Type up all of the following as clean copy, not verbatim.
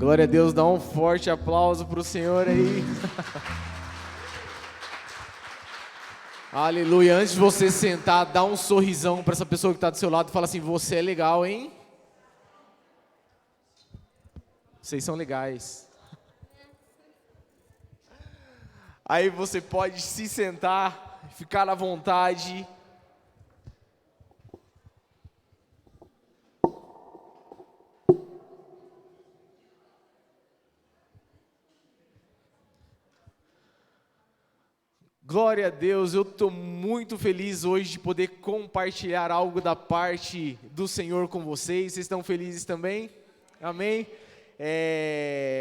Glória a Deus, dá um forte aplauso para o Senhor aí. Aleluia. Antes de você sentar, dá um sorrisão para essa pessoa que está do seu lado e fala assim: você é legal, hein? Vocês são legais. Aí você pode se sentar, ficar à vontade. Glória a Deus, eu estou muito feliz hoje de poder compartilhar algo da parte do Senhor com vocês. Vocês estão felizes também? Amém?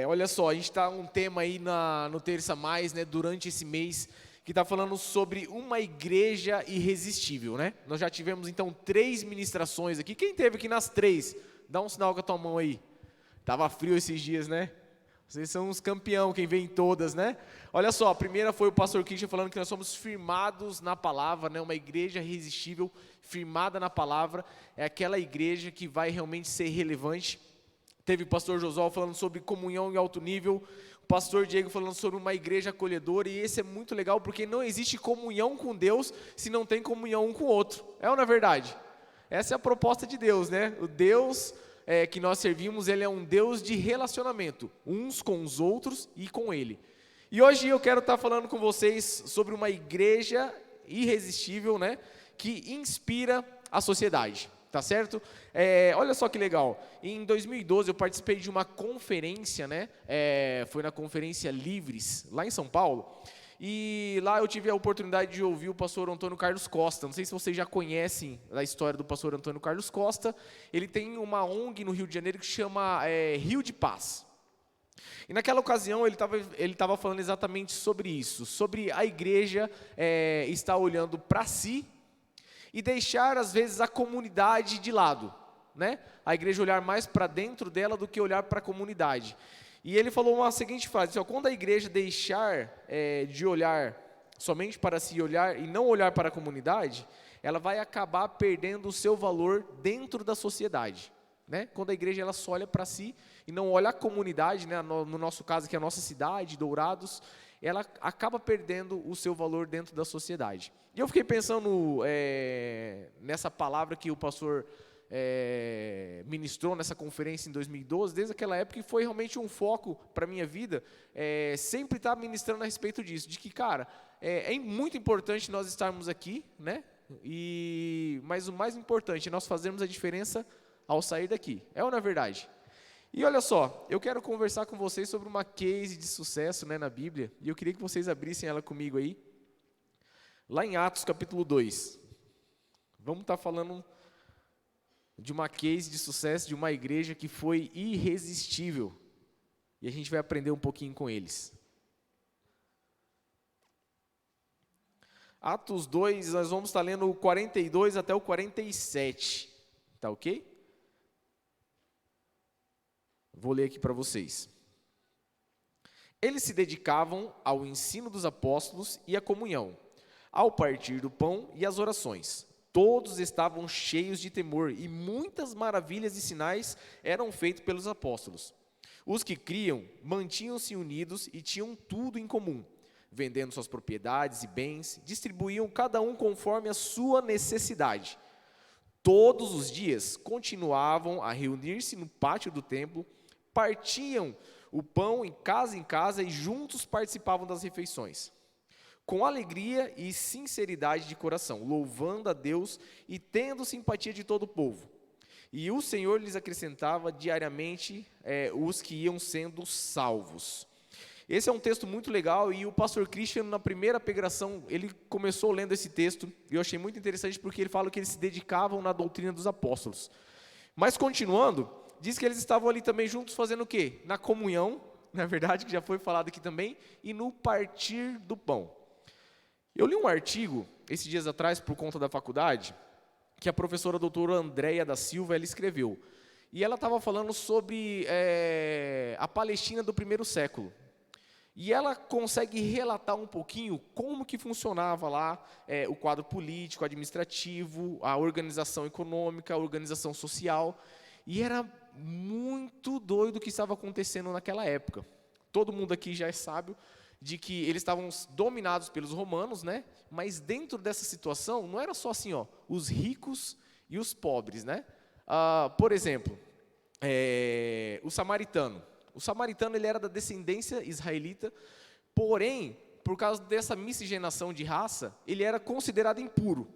Olha só, a gente está um tema aí no Terça Mais, né, durante esse mês, que está falando sobre uma igreja irresistível, né? Nós já tivemos então 3 ministrações aqui. Quem teve aqui nas 3? Dá um sinal com a tua mão aí. Tava frio esses dias, né? Vocês são uns campeão, quem vem em todas, né? Olha só, a primeira foi o pastor Christian falando que nós somos firmados na palavra, né? Uma igreja irresistível, firmada na palavra, é aquela igreja que vai realmente ser relevante. Teve o pastor Josué falando sobre comunhão em alto nível, o pastor Diego falando sobre uma igreja acolhedora, e esse é muito legal porque não existe comunhão com Deus se não tem comunhão um com o outro. É ou não é verdade? Essa é a proposta de Deus, né? O Deus que nós servimos, ele é um Deus de relacionamento, uns com os outros e com Ele. E hoje eu quero estar falando com vocês sobre uma igreja irresistível, né, que inspira a sociedade, tá certo? Olha só que legal, em 2012 eu participei de uma conferência, né, foi na Conferência Livres, lá em São Paulo, e lá eu tive a oportunidade de ouvir o pastor Antônio Carlos Costa. Não sei se vocês já conhecem a história do pastor Antônio Carlos Costa. Ele tem uma ONG no Rio de Janeiro que chama Rio de Paz. E naquela ocasião ele estava falando exatamente sobre isso, sobre a igreja estar olhando para si e deixar às vezes a comunidade de lado, né? A igreja olhar mais para dentro dela do que olhar para a comunidade. E ele falou uma seguinte frase, quando a igreja deixar de olhar somente para si olhar e não olhar para a comunidade, ela vai acabar perdendo o seu valor dentro da sociedade, né? Quando a igreja ela só olha para si e não olha a comunidade, né? No nosso caso que é a nossa cidade, Dourados, ela acaba perdendo o seu valor dentro da sociedade. E eu fiquei pensando nessa palavra que o pastor ministrou nessa conferência em 2012, desde aquela época, e foi realmente um foco para a minha vida, sempre estar ministrando a respeito disso, de que, cara, é muito importante nós estarmos aqui, né? Mas o mais importante é nós fazermos a diferença ao sair daqui, é ou não é verdade? E olha só, eu quero conversar com vocês sobre uma case de sucesso, né, na Bíblia, e eu queria que vocês abrissem ela comigo aí, lá em Atos capítulo 2, vamos estar falando de uma case de sucesso de uma igreja que foi irresistível. E a gente vai aprender um pouquinho com eles. Atos 2, nós vamos estar lendo o 42 até o 47. Tá ok? Vou ler aqui para vocês. Eles se dedicavam ao ensino dos apóstolos e à comunhão, ao partir do pão e às orações. Todos estavam cheios de temor e muitas maravilhas e sinais eram feitos pelos apóstolos. Os que criam mantinham-se unidos e tinham tudo em comum, vendendo suas propriedades e bens, distribuíam cada um conforme a sua necessidade. Todos os dias continuavam a reunir-se no pátio do templo, partiam o pão em casa e juntos participavam das refeições, com alegria e sinceridade de coração, louvando a Deus e tendo simpatia de todo o povo. E o Senhor lhes acrescentava diariamente os que iam sendo salvos. Esse é um texto muito legal, e o pastor Christian, na primeira pregação, ele começou lendo esse texto, e eu achei muito interessante porque ele fala que eles se dedicavam na doutrina dos apóstolos. Mas continuando, diz que eles estavam ali também juntos fazendo o quê? Na comunhão, na verdade, que já foi falado aqui também, e no partir do pão. Eu li um artigo, esses dias atrás, por conta da faculdade, que a professora doutora Andréia da Silva, ela escreveu. E ela estava falando sobre a Palestina do primeiro século. E ela consegue relatar um pouquinho como que funcionava lá o quadro político, administrativo, a organização econômica, a organização social. E era muito doido que estava acontecendo naquela época. Todo mundo aqui já é sábio de que eles estavam dominados pelos romanos, né? Mas dentro dessa situação, não era só assim, ó, os ricos e os pobres, né? Por exemplo, o samaritano. O samaritano ele era da descendência israelita, porém, por causa dessa miscigenação de raça, ele era considerado impuro.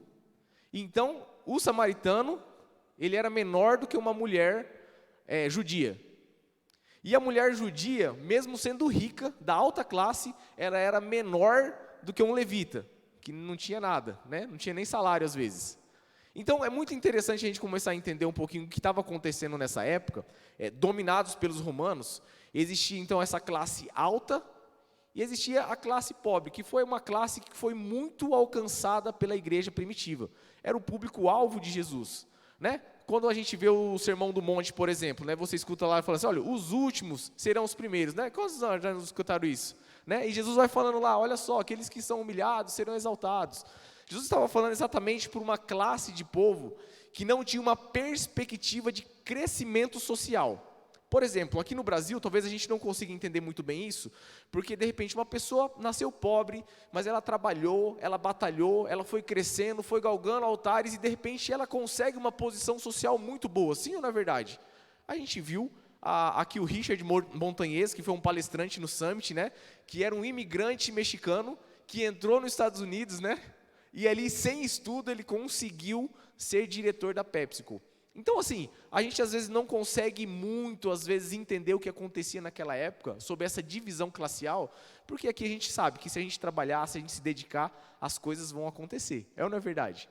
Então, o samaritano, ele era menor do que uma mulher judia. E a mulher judia, mesmo sendo rica, da alta classe, ela era menor do que um levita, que não tinha nada, né? Não tinha nem salário às vezes. Então, é muito interessante a gente começar a entender um pouquinho o que estava acontecendo nessa época, dominados pelos romanos. Existia, então, essa classe alta e existia a classe pobre, que foi uma classe que foi muito alcançada pela igreja primitiva. Era o público-alvo de Jesus, né? Quando a gente vê o Sermão do Monte, por exemplo, né, você escuta lá e fala assim, olha, os últimos serão os primeiros, né? Quantos anos já escutaram isso? Né? E Jesus vai falando lá, olha só, aqueles que são humilhados serão exaltados. Jesus estava falando exatamente por uma classe de povo que não tinha uma perspectiva de crescimento social. Por exemplo, aqui no Brasil, talvez a gente não consiga entender muito bem isso, porque de repente uma pessoa nasceu pobre, mas ela trabalhou, ela batalhou, ela foi crescendo, foi galgando altares e de repente ela consegue uma posição social muito boa, sim ou não é verdade? A gente viu aqui o Richard Montanhês, que foi um palestrante no Summit, né, que era um imigrante mexicano, que entrou nos Estados Unidos, né, e ali sem estudo ele conseguiu ser diretor da PepsiCo. Então, assim, a gente às vezes não consegue muito, às vezes, entender o que acontecia naquela época, sobre essa divisão classial, porque aqui a gente sabe que se a gente trabalhar, se a gente se dedicar, as coisas vão acontecer. É ou não é verdade?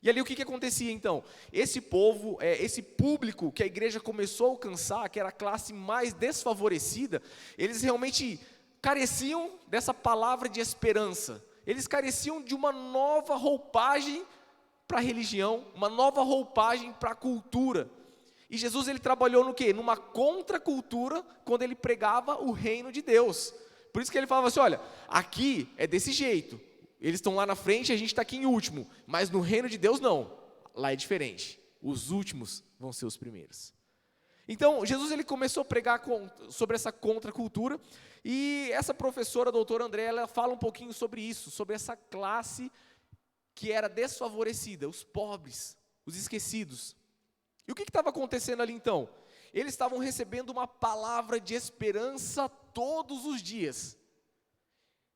E ali o que acontecia então? Esse povo, esse público que a igreja começou a alcançar, que era a classe mais desfavorecida, eles realmente careciam dessa palavra de esperança. Eles careciam de uma nova roupagem para a religião, uma nova roupagem para a cultura. E Jesus ele trabalhou no quê? Numa contracultura, quando ele pregava o reino de Deus. Por isso que ele falava assim, olha, aqui é desse jeito, eles estão lá na frente e a gente está aqui em último, mas no reino de Deus não, lá é diferente, os últimos vão ser os primeiros. Então, Jesus ele começou a pregar sobre essa contracultura, e essa professora, a doutora André, ela fala um pouquinho sobre isso, sobre essa classe que era desfavorecida, os pobres, os esquecidos. E o que estava acontecendo ali então? Eles estavam recebendo uma palavra de esperança todos os dias.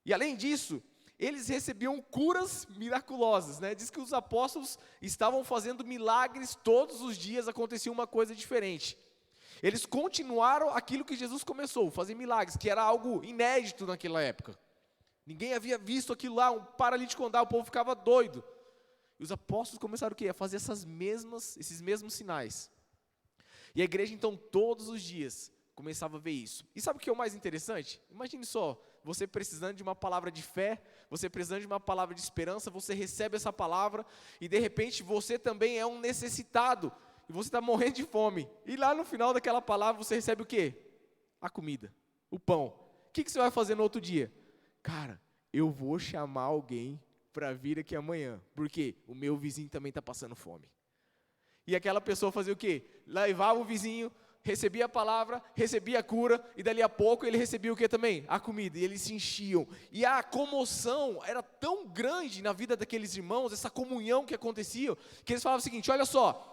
E além disso, eles recebiam curas miraculosas, né? Diz que os apóstolos estavam fazendo milagres todos os dias, acontecia uma coisa diferente. Eles continuaram aquilo que Jesus começou, fazer milagres, que era algo inédito naquela época. Ninguém havia visto aquilo lá, um paralítico andar, o povo ficava doido. E os apóstolos começaram o quê? A fazer esses mesmos sinais. E a igreja, então, todos os dias, começava a ver isso. E sabe o que é o mais interessante? Imagine só, você precisando de uma palavra de fé, você precisando de uma palavra de esperança, você recebe essa palavra, e de repente você também é um necessitado, e você está morrendo de fome. E lá no final daquela palavra, você recebe o quê? A comida, o pão. O que você vai fazer no outro dia? Cara, eu vou chamar alguém para vir aqui amanhã, porque o meu vizinho também está passando fome. E aquela pessoa fazia o quê? Levava o vizinho, recebia a palavra, recebia a cura, e dali a pouco ele recebia o quê também? A comida, e eles se enchiam. E a comoção era tão grande na vida daqueles irmãos, essa comunhão que acontecia, que eles falavam o seguinte, olha só,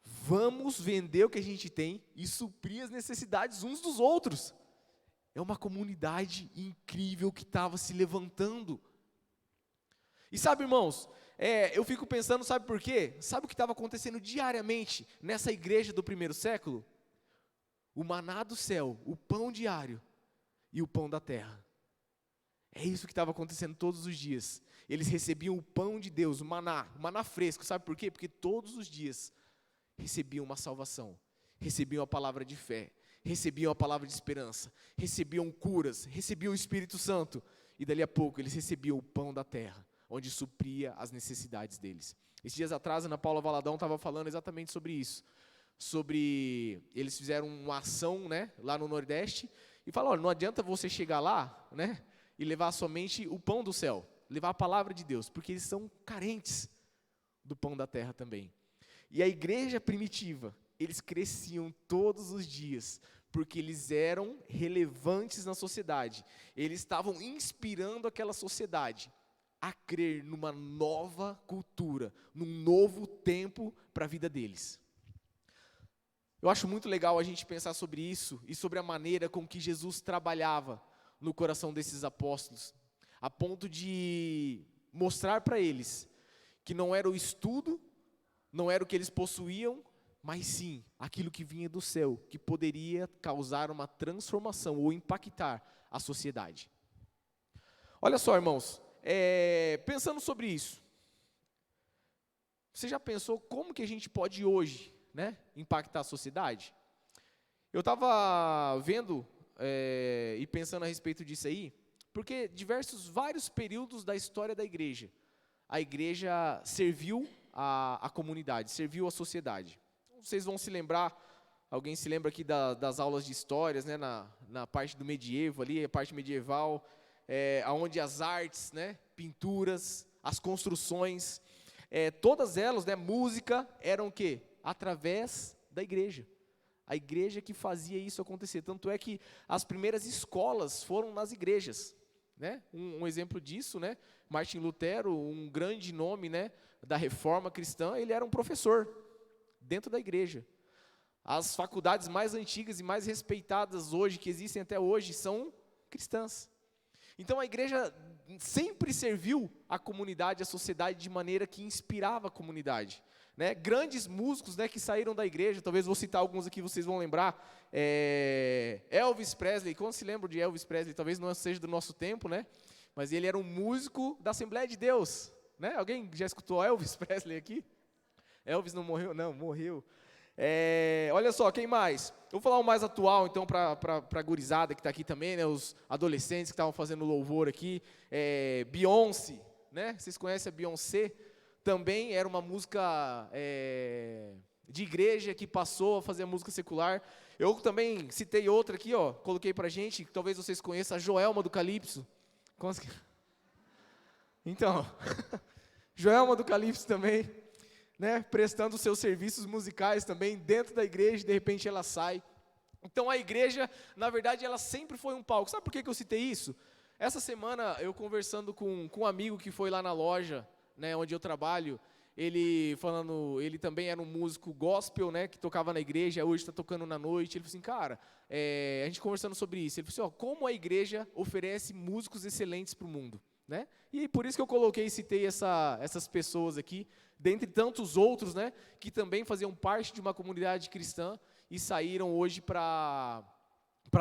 vamos vender o que a gente tem e suprir as necessidades uns dos outros. É uma comunidade incrível que estava se levantando. E sabe, irmãos, eu fico pensando, sabe por quê? Sabe o que estava acontecendo diariamente nessa igreja do primeiro século? O maná do céu, o pão diário e o pão da terra. É isso que estava acontecendo todos os dias. Eles recebiam o pão de Deus, o maná fresco, sabe por quê? Porque todos os dias recebiam uma salvação, recebiam a palavra de fé, recebiam a palavra de esperança, recebiam curas, recebiam o Espírito Santo, e dali a pouco eles recebiam o pão da terra, onde supria as necessidades deles. Esses dias atrás, a Ana Paula Valadão estava falando exatamente sobre isso, eles fizeram uma ação, né, lá no Nordeste, e falaram, olha, não adianta você chegar lá, né, e levar somente o pão do céu, levar a palavra de Deus, porque eles são carentes do pão da terra também. E a igreja primitiva, eles cresciam todos os dias, porque eles eram relevantes na sociedade. Eles estavam inspirando aquela sociedade a crer numa nova cultura, num novo tempo para a vida deles. Eu acho muito legal a gente pensar sobre isso e sobre a maneira com que Jesus trabalhava no coração desses apóstolos, a ponto de mostrar para eles que não era o estudo, não era o que eles possuíam, mas sim aquilo que vinha do céu, que poderia causar uma transformação ou impactar a sociedade. Olha só, irmãos, pensando sobre isso, você já pensou como que a gente pode hoje, impactar a sociedade? Eu estava vendo e pensando a respeito disso aí, porque vários períodos da história da igreja, a igreja serviu a comunidade, serviu a sociedade. Vocês vão se lembrar, alguém se lembra aqui das aulas de histórias, na parte do medievo ali, a parte medieval, onde as artes, pinturas, as construções, todas elas, música, eram o quê? Através da igreja. A igreja que fazia isso acontecer. Tanto é que as primeiras escolas foram nas igrejas. Um exemplo disso, Martim Lutero, um grande nome da reforma cristã, ele era um professor dentro da igreja. As faculdades mais antigas e mais respeitadas hoje, que existem até hoje, são cristãs. Então a igreja sempre serviu a comunidade, a sociedade, de maneira que inspirava a comunidade. Grandes músicos que saíram da igreja, talvez vou citar alguns aqui, vocês vão lembrar, Elvis Presley. Quando se lembra de Elvis Presley? Talvez não seja do nosso tempo, mas ele era um músico da Assembleia de Deus. Alguém já escutou Elvis Presley aqui? Elvis não morreu? Não, morreu. Olha só, quem mais? Eu vou falar o mais atual, então, para a gurizada que está aqui também, os adolescentes que estavam fazendo louvor aqui. Beyoncé, vocês conhecem a Beyoncé? Também era uma música de igreja que passou a fazer música secular. Eu também citei outra aqui, coloquei pra gente, que talvez vocês conheçam, a Joelma do Calypso. Então, Joelma do Calypso também, prestando seus serviços musicais também dentro da igreja, de repente ela sai. Então a igreja, na verdade, ela sempre foi um palco. Sabe por que eu citei isso? Essa semana, eu conversando com um amigo que foi lá na loja, onde eu trabalho, ele também era um músico gospel, que tocava na igreja, hoje está tocando na noite. Ele falou assim, cara, a gente conversando sobre isso, ele falou assim, como a igreja oferece músicos excelentes para o mundo, E por isso que eu coloquei e citei essas pessoas aqui, dentre tantos outros, que também faziam parte de uma comunidade cristã e saíram hoje para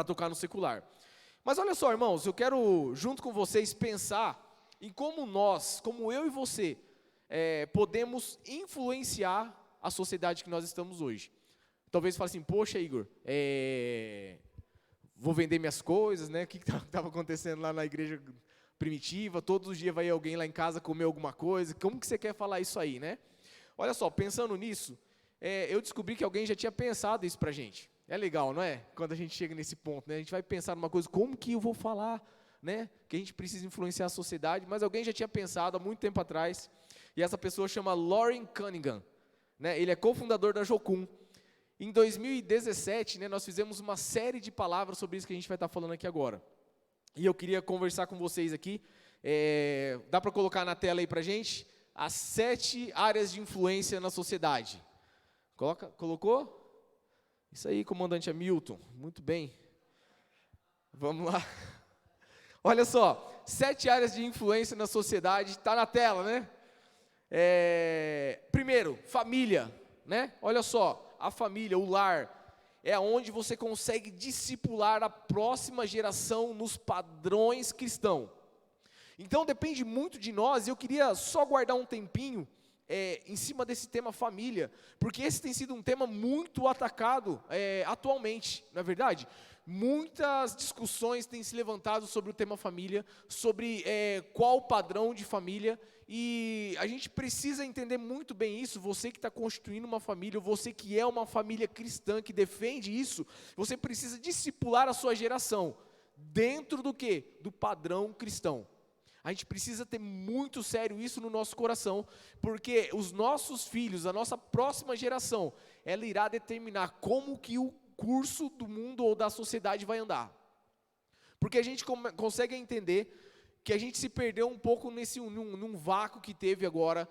tocar no secular. Mas olha só, irmãos, eu quero, junto com vocês, pensar em como eu e você, podemos influenciar a sociedade que nós estamos hoje. Talvez você fale assim, poxa, Igor, vou vender minhas coisas, o que estava acontecendo lá na igreja primitiva, todos os dias vai alguém lá em casa comer alguma coisa, como que você quer falar isso aí, Olha só, pensando nisso, eu descobri que alguém já tinha pensado isso pra gente. É legal, não é? Quando a gente chega nesse ponto, A gente vai pensar numa coisa, como que eu vou falar, que a gente precisa influenciar a sociedade, mas alguém já tinha pensado há muito tempo atrás, e essa pessoa chama Loren Cunningham, ele é cofundador da Jocum. Em 2017, nós fizemos uma série de palavras sobre isso que a gente vai estar falando aqui agora. E eu queria conversar com vocês aqui, dá para colocar na tela aí para a gente, as 7 áreas de influência na sociedade. Colocou? Isso aí, comandante Hamilton, muito bem. Vamos lá. Olha só, 7 áreas de influência na sociedade, está na tela, Primeiro, família, Olha só, a família, o lar, é onde você consegue discipular a próxima geração nos padrões cristãos. Então depende muito de nós, e eu queria só guardar um tempinho em cima desse tema família, porque esse tem sido um tema muito atacado atualmente, não é verdade? Muitas discussões têm se levantado sobre o tema família, sobre qual o padrão de família, e a gente precisa entender muito bem isso. Você que está constituindo uma família, você que é uma família cristã, que defende isso, você precisa discipular a sua geração, dentro do quê? Do padrão cristão. A gente precisa ter muito sério isso no nosso coração, porque os nossos filhos, a nossa próxima geração, ela irá determinar como que o curso do mundo ou da sociedade vai andar. Porque a gente consegue entender que a gente se perdeu um pouco num vácuo que teve agora,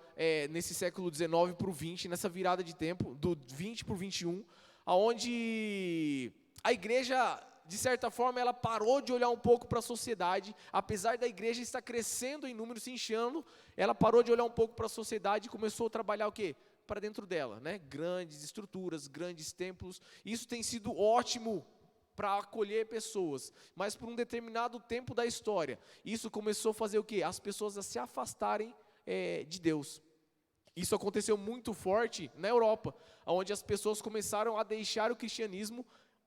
nesse século XIX para o XX, nessa virada de tempo, do 20 para o 21, onde a igreja, de certa forma, ela parou de olhar um pouco para a sociedade, apesar da igreja estar crescendo em número, se inchando, ela parou de olhar um pouco para a sociedade e começou a trabalhar o quê? Para dentro dela, né? Grandes estruturas, grandes templos. Isso tem sido ótimo para acolher pessoas, mas por um determinado tempo da história, isso começou a fazer o quê? As pessoas a se afastarem de Deus. Isso aconteceu muito forte na Europa, onde as pessoas começaram a deixar o cristianismo,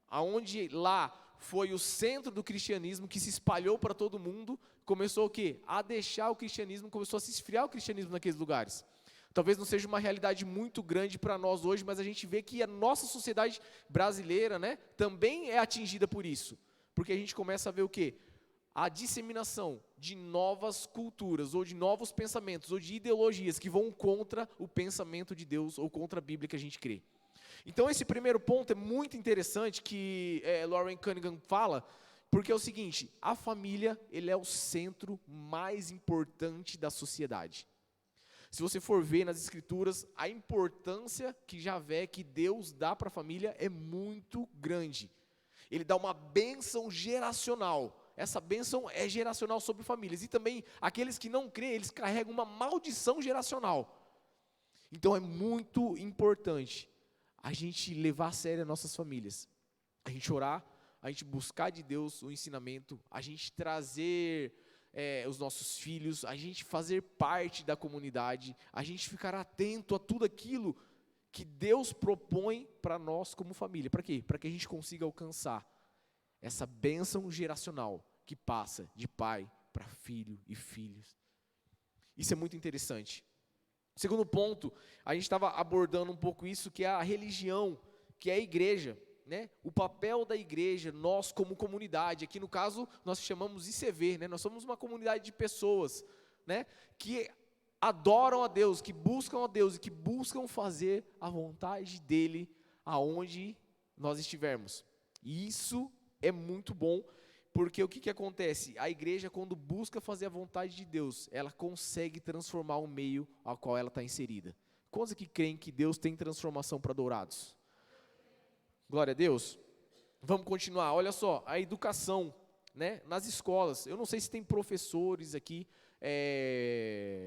aonde lá foi o centro do cristianismo, que se espalhou para todo mundo, começou o quê? A deixar o cristianismo, começou a se esfriar o cristianismo naqueles lugares. Talvez não seja uma realidade muito grande para nós hoje, mas a gente vê que a nossa sociedade brasileira, né, também é atingida por isso. Porque a gente começa a ver o quê? A disseminação de novas culturas, ou de novos pensamentos, ou de ideologias que vão contra o pensamento de Deus, ou contra a Bíblia que a gente crê. Então esse primeiro ponto é muito interessante que Loren Cunningham fala, porque é o seguinte: a família, ele é o centro mais importante da sociedade. Se você for ver nas escrituras, a importância que Javé, que Deus dá para a família é muito grande. Ele dá uma bênção geracional. Essa bênção é geracional sobre famílias. E também, aqueles que não creem, eles carregam uma maldição geracional. Então é muito importante a gente levar a sério as nossas famílias. A gente orar, a gente buscar de Deus o ensinamento, a gente trazer os nossos filhos, a gente fazer parte da comunidade, a gente ficar atento a tudo aquilo que Deus propõe para nós como família. Para quê? Para que a gente consiga alcançar essa bênção geracional que passa de pai para filho e filhos. Isso é muito interessante. Segundo ponto, a gente estava abordando um pouco isso, que é a religião, que é a igreja. Né? O papel da igreja, nós como comunidade, aqui no caso nós chamamos ICV, né? Nós somos uma comunidade de pessoas, né? Que adoram a Deus, que buscam a Deus e que buscam fazer a vontade dEle aonde nós estivermos. E isso é muito bom, porque o que acontece? A igreja, quando busca fazer a vontade de Deus, ela consegue transformar o meio ao qual ela está inserida. Quantos que creem que Deus tem transformação para Dourados? Glória a Deus. Vamos continuar. Olha só, a educação, né, nas escolas. Eu não sei se tem professores aqui,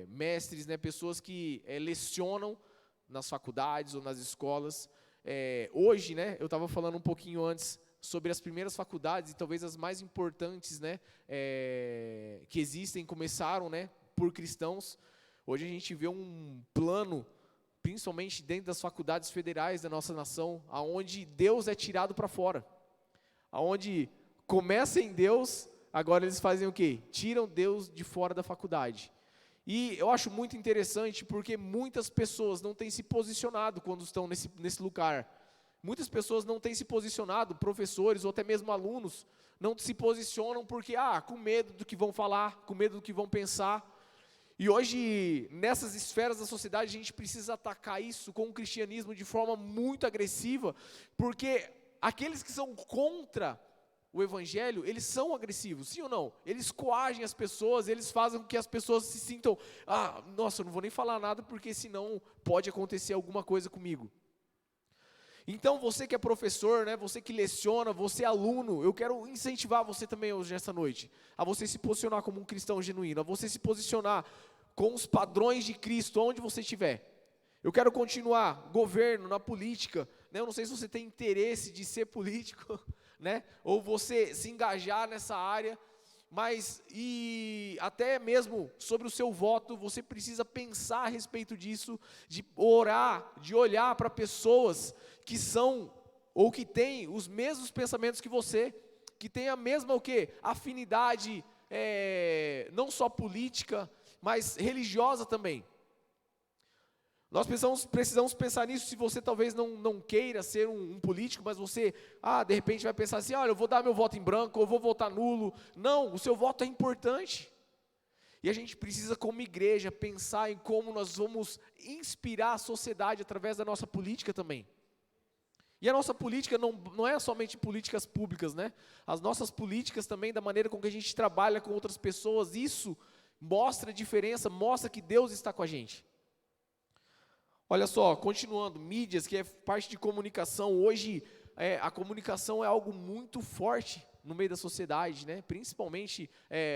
mestres, né, pessoas que lecionam nas faculdades ou nas escolas. Hoje, né, eu estava falando um pouquinho antes sobre as primeiras faculdades, e talvez as mais importantes, né, que existem, começaram, né, por cristãos. Hoje a gente vê um plano, principalmente dentro das faculdades federais da nossa nação, aonde Deus é tirado para fora, aonde começa em Deus, agora eles fazem o quê? Tiram Deus de fora da faculdade. E eu acho muito interessante, porque muitas pessoas não têm se posicionado quando estão nesse lugar. Muitas pessoas não têm se posicionado, professores ou até mesmo alunos, não se posicionam porque, com medo do que vão falar, com medo do que vão pensar. E hoje, nessas esferas da sociedade, a gente precisa atacar isso com o cristianismo de forma muito agressiva, porque aqueles que são contra o evangelho, eles são agressivos, sim ou não? Eles coagem as pessoas, eles fazem com que as pessoas se sintam, nossa, eu não vou nem falar nada, porque senão pode acontecer alguma coisa comigo. Então, você que é professor, né, você que leciona, você é aluno, eu quero incentivar você também hoje, nessa noite, a você se posicionar como um cristão genuíno, a você se posicionar com os padrões de Cristo, onde você estiver. Eu quero continuar, governo, na política, né, eu não sei se você tem interesse de ser político, né, ou você se engajar nessa área, mas e até mesmo sobre o seu voto, você precisa pensar a respeito disso, de orar, de olhar para pessoas que são, ou que têm os mesmos pensamentos que você, que têm a mesma afinidade, não só política, mas religiosa também. Nós precisamos pensar nisso. Se você talvez não queira ser um político, mas você, de repente vai pensar assim, olha, eu vou dar meu voto em branco, ou vou votar nulo. Não, o seu voto é importante. E a gente precisa, como igreja, pensar em como nós vamos inspirar a sociedade através da nossa política também. E a nossa política não é somente políticas públicas, né? As nossas políticas também, da maneira com que a gente trabalha com outras pessoas, isso mostra a diferença, mostra que Deus está com a gente. Olha só, continuando, mídias, que é parte de comunicação. Hoje, a comunicação é algo muito forte no meio da sociedade, né? Principalmente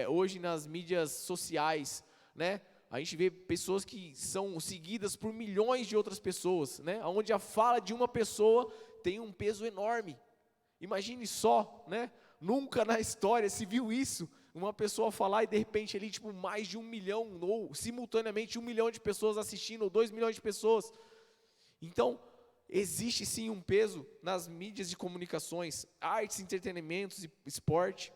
hoje nas mídias sociais, né? A gente vê pessoas que são seguidas por milhões de outras pessoas, né? Onde a fala de uma pessoa tem um peso enorme. Imagine só, né? Nunca na história se viu isso, uma pessoa falar e de repente ali tipo mais de 1 milhão, ou simultaneamente 1 milhão de pessoas assistindo, ou 2 milhões de pessoas. Então, existe sim um peso nas mídias de comunicações, artes, entretenimentos, esporte,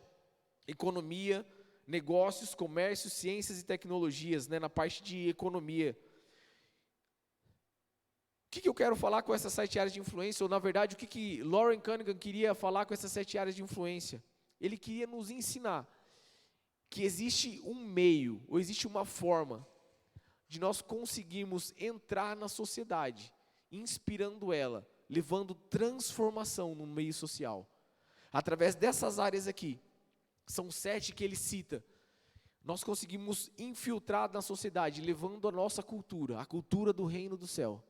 economia, negócios, comércio, ciências e tecnologias, né, na parte de economia. O que eu quero falar com essas 7 áreas de influência, ou na verdade, o que Loren Cunningham queria falar com essas 7 áreas de influência? Ele queria nos ensinar que existe um meio, ou existe uma forma, de nós conseguirmos entrar na sociedade, inspirando ela, levando transformação no meio social. Através dessas áreas aqui, são 7 que ele cita, nós conseguimos infiltrar na sociedade, levando a nossa cultura, a cultura do reino do céu.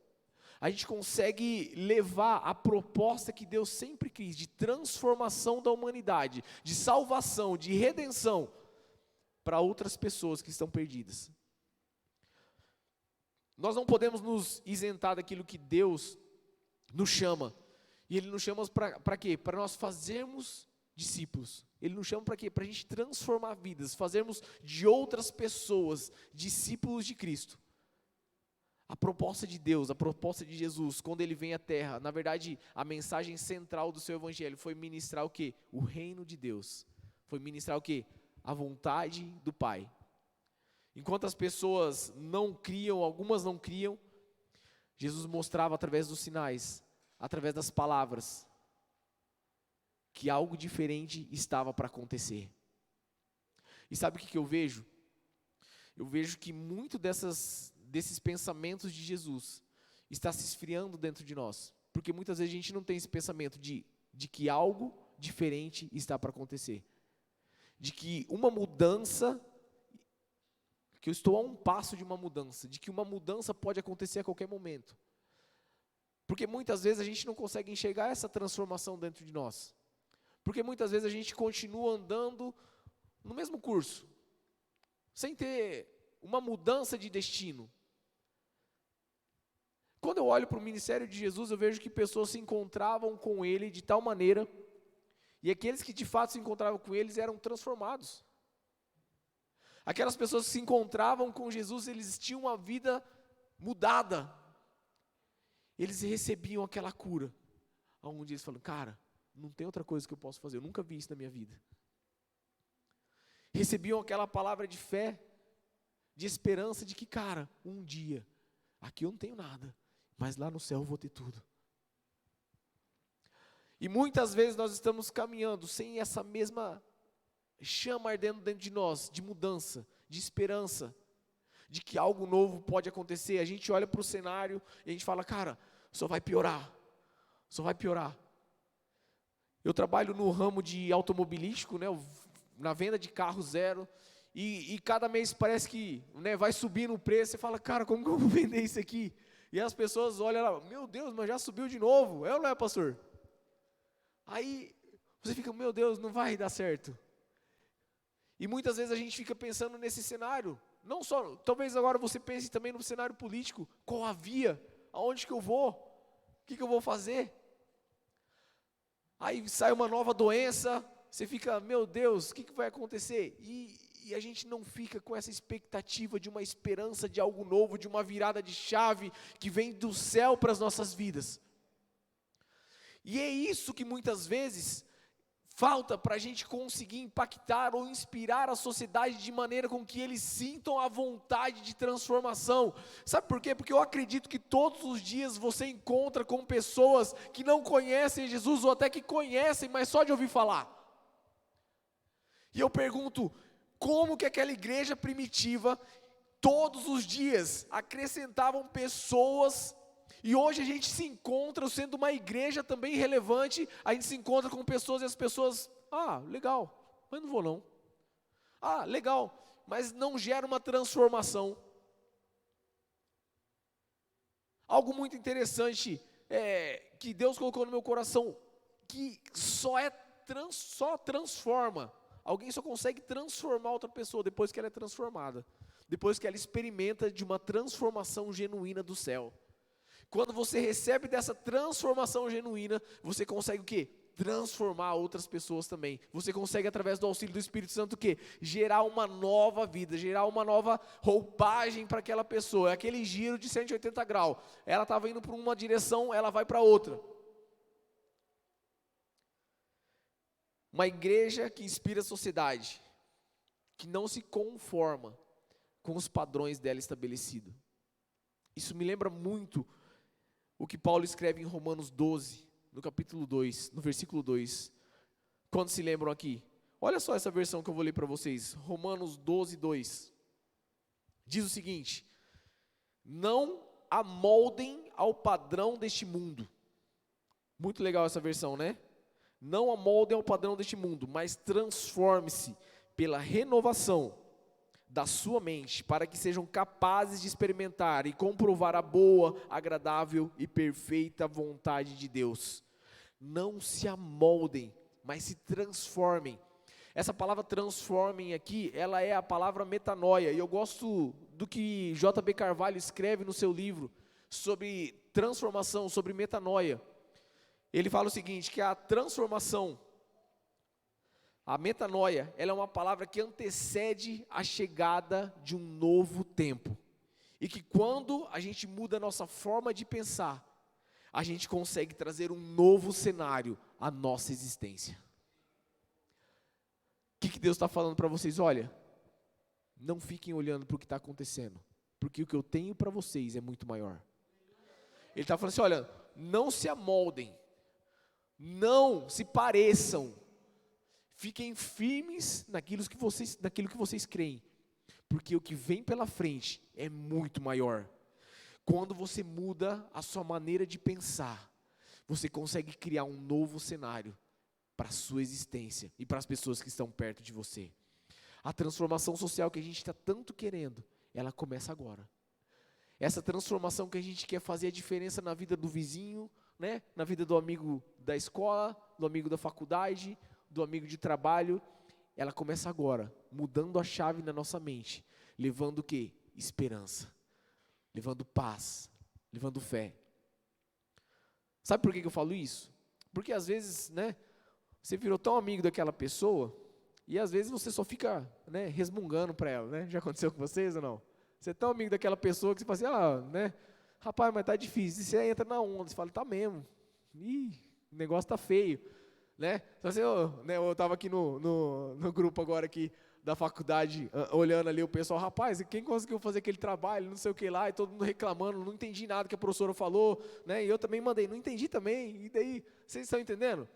A gente consegue levar a proposta que Deus sempre quis, de transformação da humanidade, de salvação, de redenção, para outras pessoas que estão perdidas. Nós não podemos nos isentar daquilo que Deus nos chama. E Ele nos chama para quê? Para nós fazermos discípulos. Ele nos chama para quê? Para a gente transformar vidas, fazermos de outras pessoas discípulos de Cristo. A proposta de Deus, a proposta de Jesus, quando Ele vem à terra, na verdade, a mensagem central do seu evangelho foi ministrar o quê? O reino de Deus. Foi ministrar o quê? A vontade do Pai. Enquanto as pessoas não criam, algumas não criam, Jesus mostrava através dos sinais, através das palavras, que algo diferente estava para acontecer. E sabe o que eu vejo? Eu vejo que muito desses pensamentos de Jesus está se esfriando dentro de nós, porque muitas vezes a gente não tem esse pensamento de que algo diferente está para acontecer, de que uma mudança, que eu estou a um passo de uma mudança, de que uma mudança pode acontecer a qualquer momento, porque muitas vezes a gente não consegue enxergar essa transformação dentro de nós, porque muitas vezes a gente continua andando no mesmo curso, sem ter uma mudança de destino. Quando eu olho para o ministério de Jesus, eu vejo que pessoas se encontravam com Ele de tal maneira, e aqueles que de fato se encontravam com eles eram transformados. Aquelas pessoas que se encontravam com Jesus, eles tinham uma vida mudada. Eles recebiam aquela cura, onde eles falam, cara, não tem outra coisa que eu posso fazer, eu nunca vi isso na minha vida. Recebiam aquela palavra de fé, de esperança, de que, cara, um dia, aqui eu não tenho nada, mas lá no céu eu vou ter tudo. E muitas vezes nós estamos caminhando sem essa mesma chama ardendo dentro de nós, de mudança, de esperança, de que algo novo pode acontecer. A gente olha para o cenário e a gente fala, cara, só vai piorar, só vai piorar. Eu trabalho no ramo de automobilístico, né, na venda de carro zero, e cada mês parece que, né, vai subindo o preço, você fala, cara, como que eu vou vender isso aqui? E as pessoas olham lá, meu Deus, mas já subiu de novo, é ou não é, pastor? Aí você fica, meu Deus, não vai dar certo. E muitas vezes a gente fica pensando nesse cenário, não só, talvez agora você pense também no cenário político, qual a via, aonde que eu vou, o que eu vou fazer? Aí sai uma nova doença, você fica, meu Deus, o que vai acontecer? E a gente não fica com essa expectativa de uma esperança de algo novo, de uma virada de chave que vem do céu para as nossas vidas. E é isso que muitas vezes falta para a gente conseguir impactar ou inspirar a sociedade de maneira com que eles sintam a vontade de transformação. Sabe por quê? Porque eu acredito que todos os dias você encontra com pessoas que não conhecem Jesus, ou até que conhecem, mas só de ouvir falar. E eu pergunto, como que aquela igreja primitiva, todos os dias, acrescentavam pessoas, e hoje a gente se encontra, sendo uma igreja também relevante, a gente se encontra com pessoas e as pessoas, legal, mas não vou não. Legal, mas não gera uma transformação. Algo muito interessante que Deus colocou no meu coração, que só transforma. Alguém só consegue transformar outra pessoa depois que ela é transformada. Depois que ela experimenta de uma transformação genuína do céu. Quando você recebe dessa transformação genuína, você consegue o quê? Transformar outras pessoas também. Você consegue, através do auxílio do Espírito Santo, o quê? Gerar uma nova vida, gerar uma nova roupagem para aquela pessoa. É aquele giro de 180 graus. Ela estava indo para uma direção, ela vai para outra. Uma igreja que inspira a sociedade, que não se conforma com os padrões dela estabelecidos. Isso me lembra muito o que Paulo escreve em Romanos 12, no capítulo 2, no versículo 2. Quando se lembram aqui? Olha só essa versão que eu vou ler para vocês. Romanos 12, 2. Diz o seguinte: não amoldem ao padrão deste mundo. Muito legal essa versão, né? Não amoldem ao padrão deste mundo, mas transforme-se pela renovação da sua mente, para que sejam capazes de experimentar e comprovar a boa, agradável e perfeita vontade de Deus. Não se amoldem, mas se transformem. Essa palavra transformem aqui, ela é a palavra metanoia, e eu gosto do que J.B. Carvalho escreve no seu livro sobre transformação, sobre metanoia. Ele fala o seguinte, que a transformação, a metanoia, ela é uma palavra que antecede a chegada de um novo tempo. E que quando a gente muda a nossa forma de pensar, a gente consegue trazer um novo cenário à nossa existência. O que Deus está falando para vocês? Olha, não fiquem olhando para o que está acontecendo, porque o que eu tenho para vocês é muito maior. Ele está falando assim, olha, não se amoldem, não se pareçam, fiquem firmes naquilo que vocês creem, porque o que vem pela frente é muito maior. Quando você muda a sua maneira de pensar, você consegue criar um novo cenário para a sua existência e para as pessoas que estão perto de você. A transformação social que a gente está tanto querendo, ela começa agora. Essa transformação que a gente quer fazer a diferença na vida do vizinho, né? Na vida do amigo da escola, do amigo da faculdade, do amigo de trabalho, ela começa agora, mudando a chave na nossa mente, levando o quê? Esperança, levando paz, levando fé. Sabe por que eu falo isso? Porque às vezes, né, você virou tão amigo daquela pessoa, e às vezes você só fica, né, resmungando para ela, né? Já aconteceu com vocês ou não? Você é tão amigo daquela pessoa que você fala assim, né, rapaz, mas tá difícil. E você entra na onda, você fala, tá mesmo. Ih, o negócio tá feio, né? Eu estava aqui no grupo agora aqui da faculdade, olhando ali o pessoal, rapaz, quem conseguiu fazer aquele trabalho, não sei o que lá, e todo mundo reclamando, não entendi nada que a professora falou, né? E eu também mandei, não entendi também, e daí, vocês estão entendendo?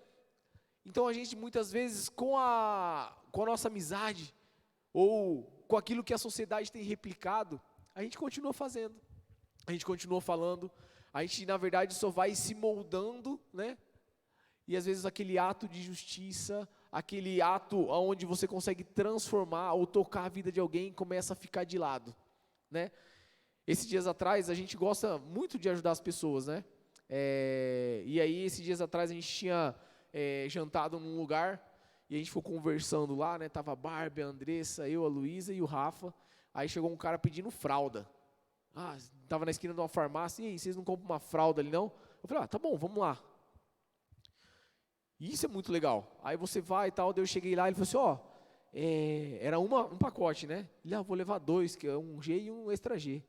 Então a gente muitas vezes, com a nossa amizade, ou com aquilo que a sociedade tem replicado, a gente continua fazendo, a gente continua falando, a gente na verdade só vai se moldando, né? E às vezes aquele ato de justiça, aquele ato onde você consegue transformar ou tocar a vida de alguém, começa a ficar de lado, né? Esses dias atrás, a gente gosta muito de ajudar as pessoas, né? E aí, esses dias atrás, a gente tinha jantado num lugar, e a gente ficou conversando lá, né? Tava a Barbie, a Andressa, eu, a Luísa e o Rafa. Aí chegou um cara pedindo fralda. Tava na esquina de uma farmácia, e aí, vocês não compram uma fralda ali não? Eu falei, tá bom, vamos lá. Isso é muito legal. Aí você vai e tal, daí eu cheguei lá, ele falou assim, era um pacote, né? Ele, vou levar 2, que é um G e um extra G.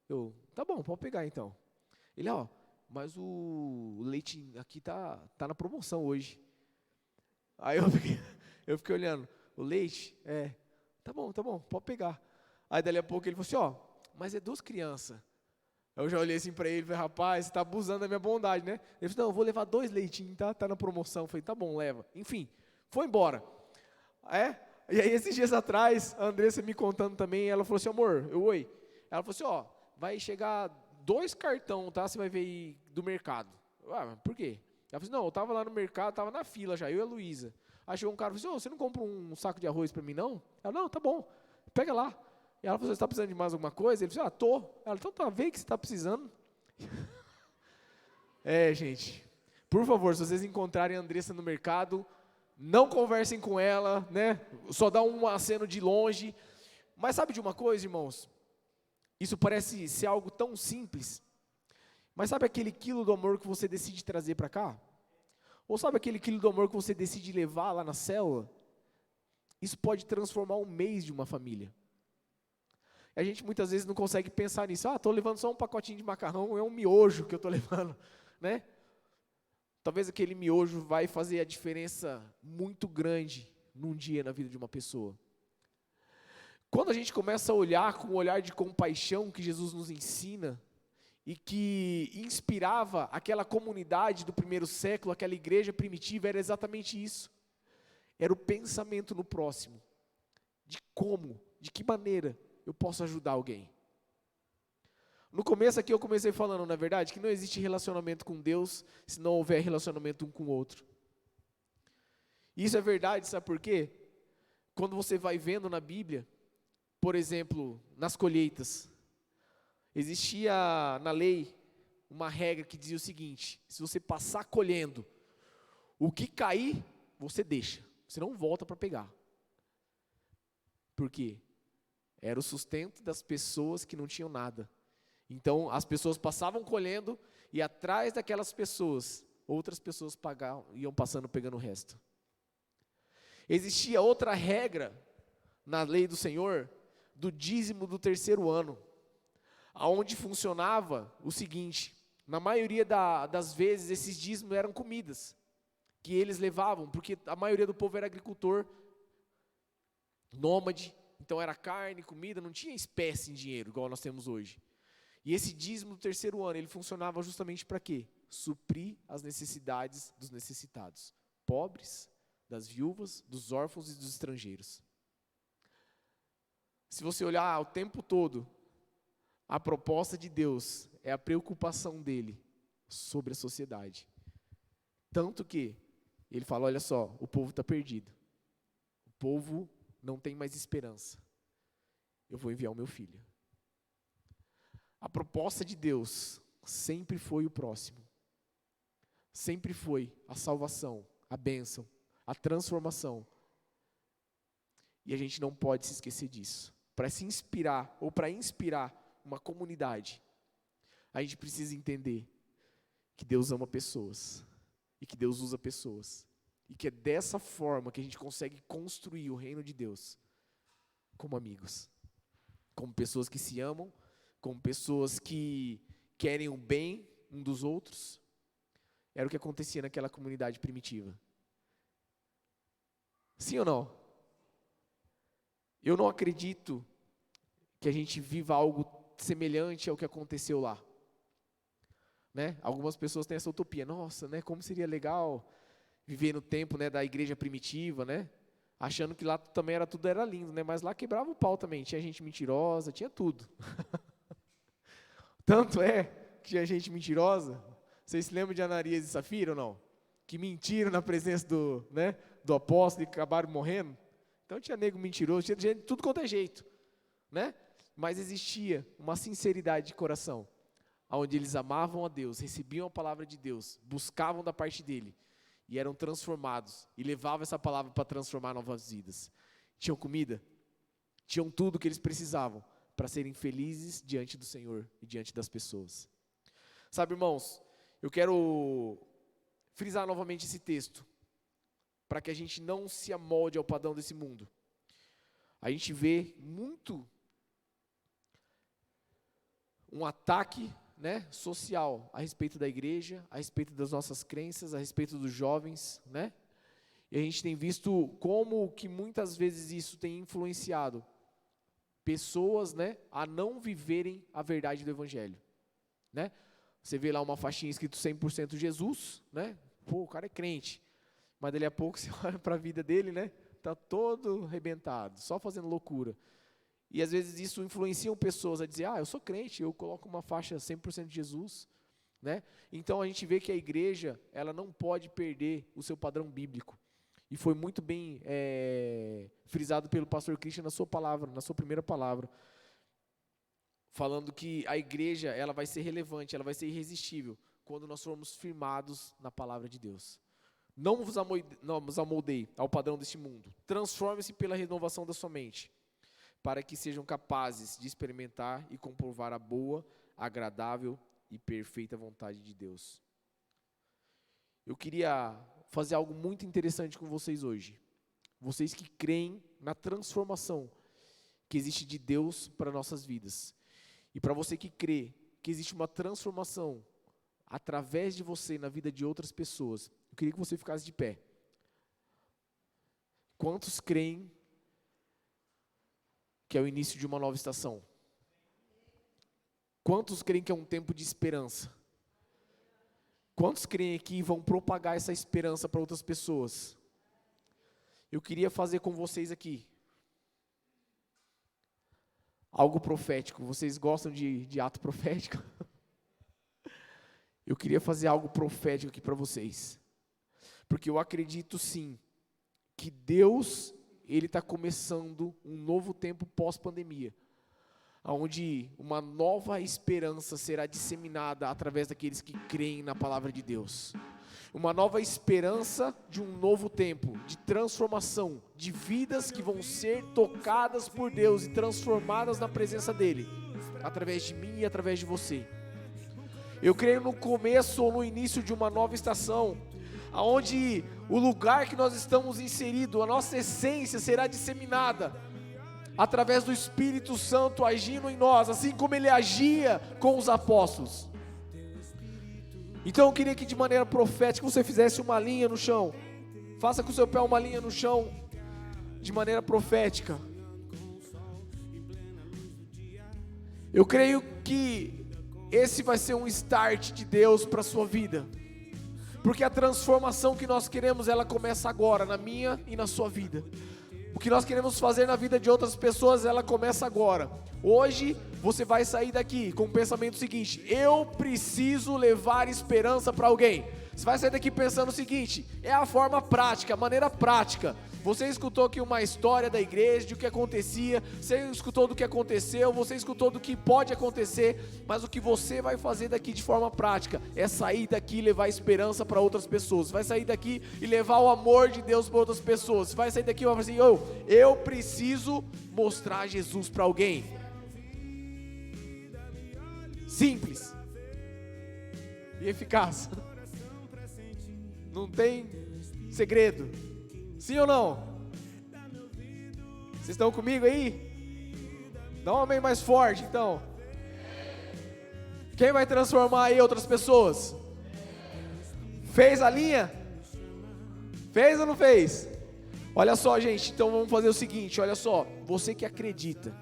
Eu, tá bom, pode pegar então. Ele, mas o leite aqui tá na promoção hoje. Aí eu fiquei olhando, o leite? Tá bom, pode pegar. Aí dali a pouco ele falou assim, mas é 2 crianças. Eu já olhei assim para ele e falei, rapaz, você está abusando da minha bondade, né? Ele falou, não, eu vou levar 2 leitinhos, tá na promoção. Eu falei, tá bom, leva. Enfim, foi embora. E aí, esses dias atrás, a Andressa me contando também, ela falou assim, amor, oi. Ela falou assim, ó, vai chegar 2 cartão, tá? Você vai ver aí do mercado. Ah, por quê? Ela falou assim, não, eu tava lá no mercado, tava na fila já, eu e a Luísa. Aí chegou um cara e falou assim, ô, você não compra um saco de arroz pra mim, não? Ela, não, tá bom, pega lá. E ela falou, você tá precisando de mais alguma coisa? Ele falou assim, tô. Ela, então tá, vê que você tá precisando. Gente, por favor, se vocês encontrarem a Andressa no mercado, não conversem com ela, né? Só dá um aceno de longe. Mas sabe de uma coisa, irmãos? Isso parece ser algo tão simples. Mas sabe aquele quilo do amor que você decide trazer para cá? Ou sabe aquele quilo do amor que você decide levar lá na célula? Isso pode transformar um mês de uma família. A gente muitas vezes não consegue pensar nisso. Estou levando só um pacotinho de macarrão, é um miojo que eu estou levando, né? Talvez aquele miojo vai fazer a diferença muito grande num dia na vida de uma pessoa. Quando a gente começa a olhar com o olhar de compaixão que Jesus nos ensina, e que inspirava aquela comunidade do primeiro século, aquela igreja primitiva, era exatamente isso. Era o pensamento no próximo, de como, de que maneira eu posso ajudar alguém. No começo aqui eu comecei falando, na verdade, que não existe relacionamento com Deus se não houver relacionamento um com o outro. Isso é verdade, sabe por quê? Quando você vai vendo na Bíblia, por exemplo, nas colheitas, existia na lei uma regra que dizia o seguinte: se você passar colhendo, o que cair, você deixa, você não volta para pegar. Por quê? Era o sustento das pessoas que não tinham nada. Então, as pessoas passavam colhendo e atrás daquelas pessoas, outras pessoas iam passando pegando o resto. Existia outra regra na lei do Senhor, do dízimo do 3º ano, aonde funcionava o seguinte: na maioria das vezes esses dízimos eram comidas, que eles levavam, porque a maioria do povo era agricultor, nômade, então era carne, comida, não tinha espécie em dinheiro, igual nós temos hoje. E esse dízimo do 3º ano, ele funcionava justamente para quê? Suprir as necessidades dos necessitados, pobres, das viúvas, dos órfãos e dos estrangeiros. Se você olhar o tempo todo, a proposta de Deus é a preocupação dele sobre a sociedade. Tanto que ele fala, olha só, o povo está perdido. O povo não tem mais esperança. Eu vou enviar o meu filho. A proposta de Deus sempre foi o próximo. Sempre foi a salvação, a bênção, a transformação. E a gente não pode se esquecer disso. Para se inspirar, ou para inspirar uma comunidade, a gente precisa entender que Deus ama pessoas, e que Deus usa pessoas, e que é dessa forma que a gente consegue construir o reino de Deus, como amigos, como pessoas que se amam, como pessoas que querem o bem um dos outros. Era o que acontecia naquela comunidade primitiva. Sim ou não? Eu não acredito que a gente viva algo semelhante ao que aconteceu lá. Né? Algumas pessoas têm essa utopia. Nossa, né, como seria legal viver no tempo, né, da igreja primitiva, né? Achando que lá também tudo era lindo, né? Mas lá quebrava o pau também. Tinha gente mentirosa, tinha tudo. Tanto é que tinha gente mentirosa. Vocês se lembram de Ananias e Safira ou não? Que mentiram na presença do apóstolo e acabaram morrendo. Então tinha nego mentiroso, tinha gente de tudo quanto é jeito, né? Mas existia uma sinceridade de coração, onde eles amavam a Deus, recebiam a palavra de Deus, buscavam da parte dele, e eram transformados, e levavam essa palavra para transformar novas vidas. Tinham comida, tinham tudo o que eles precisavam, para serem felizes diante do Senhor e diante das pessoas. Sabe, irmãos, eu quero frisar novamente esse texto, para que a gente não se amolde ao padrão desse mundo. A gente vê muito um ataque, né, social a respeito da igreja, a respeito das nossas crenças, a respeito dos jovens, né? E a gente tem visto como que muitas vezes isso tem influenciado pessoas, né, a não viverem a verdade do evangelho, né? Você vê lá uma faixinha escrito 100% Jesus, né? Pô, o cara é crente. Mas dali a pouco você olha para a vida dele, né? Está todo arrebentado, só fazendo loucura. E às vezes isso influencia pessoas a dizer, eu sou crente, eu coloco uma faixa 100% de Jesus. Né? Então a gente vê que a igreja, ela não pode perder o seu padrão bíblico. E foi muito bem frisado pelo pastor Christian na sua palavra, na sua primeira palavra. Falando que a igreja, ela vai ser relevante, ela vai ser irresistível, quando nós formos firmados na palavra de Deus. Não vos amoldei ao padrão deste mundo. Transforme-se pela renovação da sua mente, para que sejam capazes de experimentar e comprovar a boa, agradável e perfeita vontade de Deus. Eu queria fazer algo muito interessante com vocês hoje. Vocês que creem na transformação que existe de Deus para nossas vidas. E para você que crê que existe uma transformação através de você na vida de outras pessoas, eu queria que você ficasse de pé. Quantos creem que é o início de uma nova estação? Quantos creem que é um tempo de esperança? Quantos creem aqui vão propagar essa esperança para outras pessoas? Eu queria fazer com vocês aqui algo profético. Vocês gostam de ato profético? Eu queria fazer algo profético aqui para vocês. Porque eu acredito sim, que Deus, Ele está começando um novo tempo pós-pandemia. Onde uma nova esperança será disseminada através daqueles que creem na palavra de Deus. Uma nova esperança de um novo tempo, de transformação, de vidas que vão ser tocadas por Deus e transformadas na presença dEle, através de mim e através de você. Eu creio no começo ou no início de uma nova estação, onde o lugar que nós estamos inseridos, a nossa essência será disseminada, através do Espírito Santo agindo em nós, assim como Ele agia com os apóstolos. Então eu queria que de maneira profética você fizesse uma linha no chão. Faça com o seu pé uma linha no chão, de maneira profética. Eu creio que esse vai ser um start de Deus para a sua vida. Porque a transformação que nós queremos, ela começa agora, na minha e na sua vida. O que nós queremos fazer na vida de outras pessoas, ela começa agora. Hoje, você vai sair daqui com o pensamento seguinte: eu preciso levar esperança para alguém. Você vai sair daqui pensando o seguinte: é a forma prática, a maneira prática. Você escutou aqui uma história da igreja, de o que acontecia, você escutou do que aconteceu, você escutou do que pode acontecer, mas o que você vai fazer daqui de forma prática é sair daqui e levar esperança para outras pessoas. Você vai sair daqui e levar o amor de Deus para outras pessoas. Você vai sair daqui e vai falar assim: eu preciso mostrar Jesus para alguém. Simples e eficaz. Não tem segredo. Sim ou não? Vocês estão comigo aí? Dá um amém mais forte então. Quem vai transformar aí outras pessoas? Fez a linha? Fez ou não fez? Olha só, gente, então vamos fazer o seguinte, olha só. Você que acredita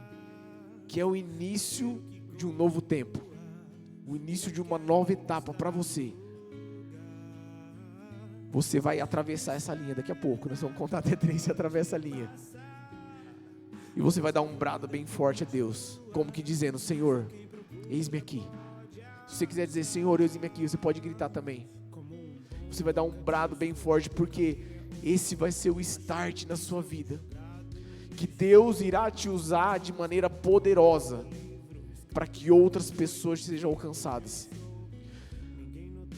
que é o início de um novo tempo, o início de uma nova etapa para você, você vai atravessar essa linha daqui a pouco. Nós vamos contar até 3, você atravessa a linha. E você vai dar um brado bem forte a Deus, como que dizendo: Senhor, eis-me aqui. Se você quiser dizer: Senhor, eis-me aqui, você pode gritar também. Você vai dar um brado bem forte, porque esse vai ser o start na sua vida, que Deus irá te usar de maneira poderosa, para que outras pessoas sejam alcançadas.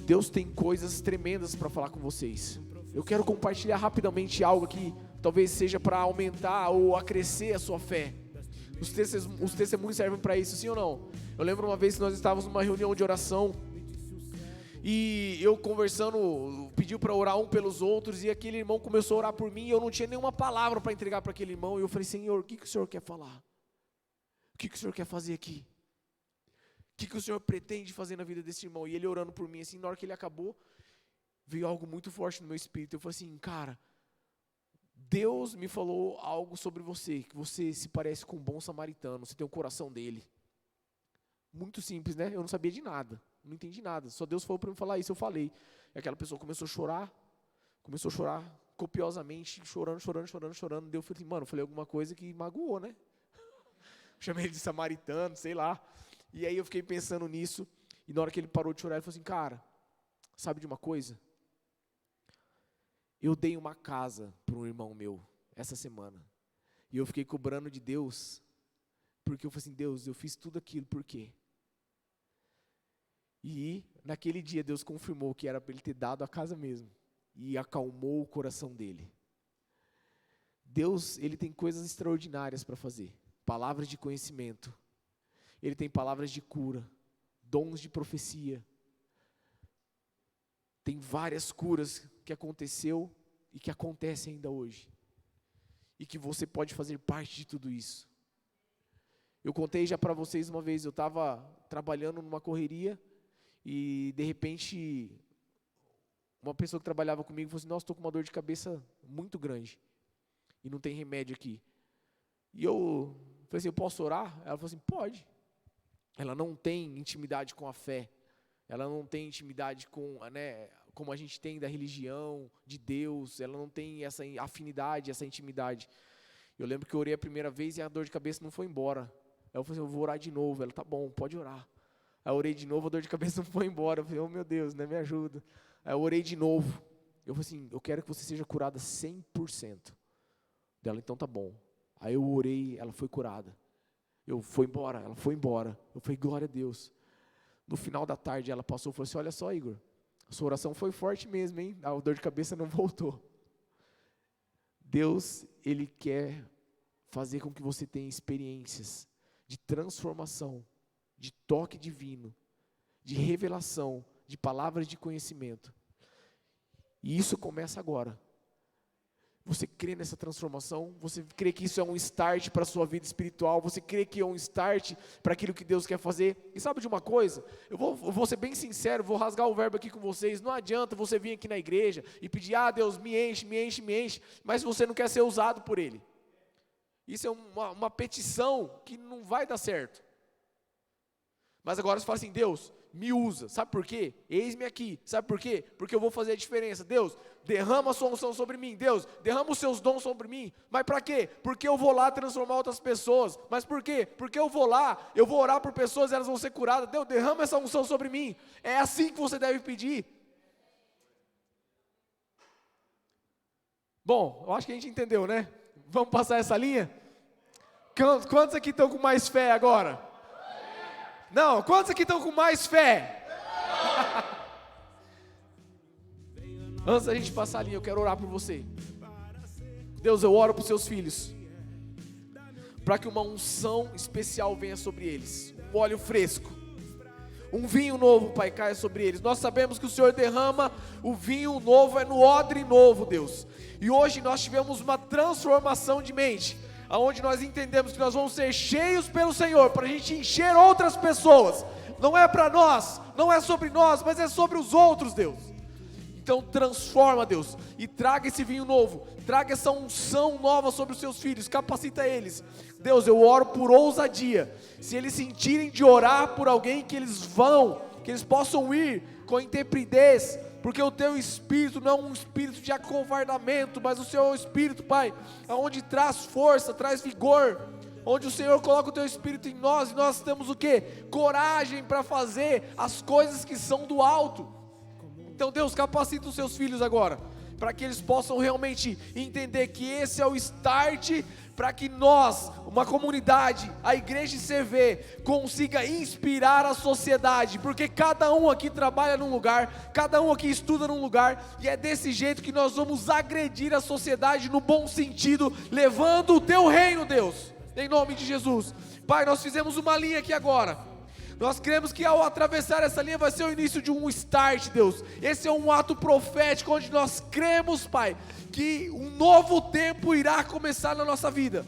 Deus tem coisas tremendas para falar com vocês. Eu quero compartilhar rapidamente algo que talvez seja para aumentar ou acrescer a sua fé. Os testemunhos servem para isso, sim ou não? Eu lembro uma vez que nós estávamos numa reunião de oração, e eu conversando, pediu para orar um pelos outros, e aquele irmão começou a orar por mim, e eu não tinha nenhuma palavra para entregar para aquele irmão, e eu falei: Senhor, o que o Senhor quer falar? O que o Senhor quer fazer aqui? O que o Senhor pretende fazer na vida desse irmão? E ele orando por mim, assim, na hora que ele acabou, veio algo muito forte no meu espírito. Eu falei assim: cara, Deus me falou algo sobre você, que você se parece com um bom samaritano, você tem o coração dele. Muito simples, né? Eu não sabia de nada, não entendi nada, só Deus falou para me falar isso, eu falei. E aquela pessoa começou a chorar, copiosamente, chorando. Daí eu falei, mano, eu falei alguma coisa que magoou, né? Chamei ele de samaritano, sei lá. E aí eu fiquei pensando nisso, e na hora que ele parou de chorar, ele falou assim, cara, sabe de uma coisa? Eu dei uma casa para um irmão meu, essa semana. E eu fiquei cobrando de Deus, porque eu falei assim, Deus, eu fiz tudo aquilo, por quê? E naquele dia Deus confirmou que era para ele ter dado a casa mesmo. E acalmou o coração dele. Deus, Ele tem coisas extraordinárias para fazer. Palavras de conhecimento. Ele tem palavras de cura, dons de profecia. Tem várias curas que aconteceu e que acontecem ainda hoje. E que você pode fazer parte de tudo isso. Eu contei já para vocês uma vez, eu estava trabalhando numa correria e de repente uma pessoa que trabalhava comigo falou assim, nossa, estou com uma dor de cabeça muito grande e não tem remédio aqui. E eu falei assim, eu posso orar? Ela falou assim, pode. Ela não tem intimidade com a fé, ela não tem intimidade com, né, como a gente tem da religião, de Deus, ela não tem essa afinidade, essa intimidade. Eu lembro que eu orei a primeira vez e a dor de cabeça não foi embora. Aí eu falei assim, eu vou orar de novo. Ela, tá bom, pode orar. Aí eu orei de novo, a dor de cabeça não foi embora. Eu falei, oh meu Deus, né, me ajuda. Aí eu orei de novo. Eu falei assim, eu quero que você seja curada 100%. Dela, então tá bom. Aí eu orei, ela foi curada. Ela foi embora. Eu falei, glória a Deus. No final da tarde ela passou e falou assim, olha só, Igor, a sua oração foi forte mesmo, hein? A dor de cabeça não voltou. Deus, Ele quer fazer com que você tenha experiências de transformação, de toque divino, de revelação, de palavras de conhecimento. E isso começa agora. Você crê nessa transformação? Você crê que isso é um start para a sua vida espiritual? Você crê que é um start para aquilo que Deus quer fazer? E sabe de uma coisa? Eu vou ser bem sincero, vou rasgar o verbo aqui com vocês. Não adianta você vir aqui na igreja e pedir, Deus, me enche, mas você não quer ser usado por Ele. Isso é uma petição que não vai dar certo. Mas agora você fala assim, Deus, me usa. Sabe por quê? Eis-me aqui. Sabe por quê? Porque eu vou fazer a diferença. Deus, derrama a sua unção sobre mim. Deus, derrama os seus dons sobre mim. Mas para quê? Porque eu vou lá transformar outras pessoas. Mas por quê? Porque eu vou lá, eu vou orar por pessoas e elas vão ser curadas. Deus, derrama essa unção sobre mim. É assim que você deve pedir. Bom, eu acho que a gente entendeu, né? Vamos passar essa linha? Quantos aqui estão com mais fé agora? Não, quantos aqui estão com mais fé? Antes da gente passar a linha, eu quero orar por você. Deus, eu oro por seus filhos, para que uma unção especial venha sobre eles, um óleo fresco, um vinho novo, Pai, caia sobre eles. Nós sabemos que o Senhor derrama o vinho novo, é no odre novo, Deus. E hoje nós tivemos uma transformação de mente, aonde nós entendemos que nós vamos ser cheios pelo Senhor, para a gente encher outras pessoas. Não é para nós, não é sobre nós, mas é sobre os outros, Deus. Então transforma, Deus, e traga esse vinho novo, traga essa unção nova sobre os seus filhos, capacita eles. Deus, eu oro por ousadia, se eles sentirem de orar por alguém, que eles possam ir com intrepidez, porque o teu espírito não é um espírito de acovardamento, mas o seu é um espírito, Pai, onde traz força, traz vigor, onde o Senhor coloca o teu espírito em nós, e nós temos o quê? Coragem para fazer as coisas que são do alto. Então Deus, capacita os seus filhos agora, para que eles possam realmente entender que esse é o start, para que nós, uma comunidade, a igreja CV, consiga inspirar a sociedade, porque cada um aqui trabalha num lugar, cada um aqui estuda num lugar, e é desse jeito que nós vamos agredir a sociedade no bom sentido, levando o teu reino, Deus, em nome de Jesus. Pai, nós fizemos uma linha aqui agora. Nós cremos que ao atravessar essa linha vai ser o início de um start, Deus. Esse é um ato profético onde nós cremos, Pai, que um novo tempo irá começar na nossa vida.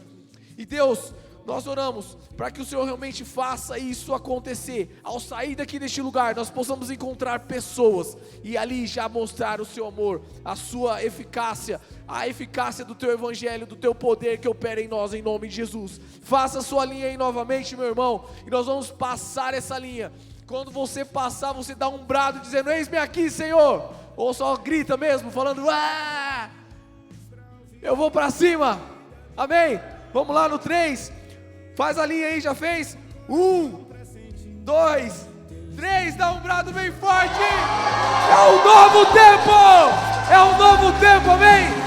E Deus, nós oramos para que o Senhor realmente faça isso acontecer. Ao sair daqui deste lugar, nós possamos encontrar pessoas e ali já mostrar o seu amor, a sua eficácia, a eficácia do teu evangelho, do teu poder que opera em nós, em nome de Jesus. Faça a sua linha aí novamente, meu irmão, e nós vamos passar essa linha. Quando você passar, você dá um brado dizendo, eis-me aqui, Senhor, ou só grita mesmo, falando, Eu vou para cima. Amém? Vamos lá no 3. Faz a linha aí, já fez? 1, 2, 3. Dá um brado bem forte. É um novo tempo. É um novo tempo, amém?